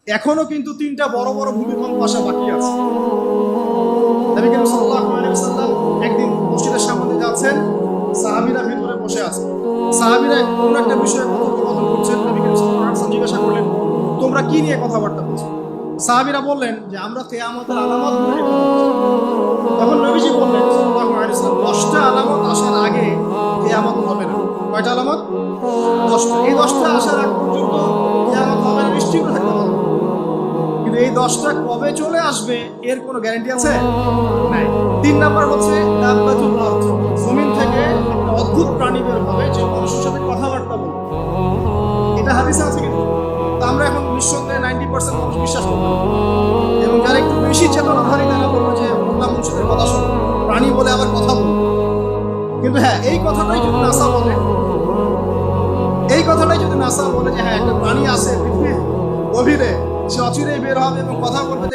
এখনো কিন্তু 3টা বড় বড় ভূমিকম্প আসা বাকি আছে। নবী করিম সাল্লাল্লাহু আলাইহি ওয়াসাল্লাম একদিন মসজিদের সামনে যাচ্ছেন, সাহাবীরা ভিতরে বসে আছে। সাহাবীরা কোন একটা বিষয়ে কথোপকথন করছেন। নবী করিম সাল্লাল্লাহু আলাইহি ওয়াসাল্লাম জিজ্ঞাসা করলেন, তোমরা কি নিয়ে কথাবার্তা বলছো? সাহাবীরা বললেন যে আমরা কিয়ামতের আলামতগুলো নিয়ে কথা বলছি। তখন নবীজি বললেন সাল্লাল্লাহু আলাইহি ওয়াসাল্লাম, 10টা আলামত আসার আগে কিয়ামত হবে না। কয়টা আলামত? 10টা। এই 10টা আসার আগ পর্যন্ত কিয়ামত হবে না, নিশ্চিত থাকতে পারো। কিন্তু এই 10টা কবে চলে আসবে এর কোনো গ্যারান্টি আছে? নাই। 3 নাম্বার হচ্ছে দাব্বাতুল আরদ। জমিন থেকে একটা অদ্ভুত প্রাণী বের হবে যে মানুষের সাথে কথাবার্তা বলবে। এটা হাদিসে আছে কিন্তু। তো আমরা এখন নিঃসন্দেহে 90% মানুষ বিশ্বাস করবে। এবং যারা একটু বেশি চেতনাধারী তারা বলবে যে মোল্লা মুর্শিদের কথা শোনো, প্রাণী বলে আবার কথা বলবে। কিন্তু হ্যাঁ, এই কথাটাই যদি নাসা বলে, যে হ্যাঁ একটা প্রাণী আছে পৃথিবীর গভীরে, সে অচিরেই বের হবে এবং কথা বলবে।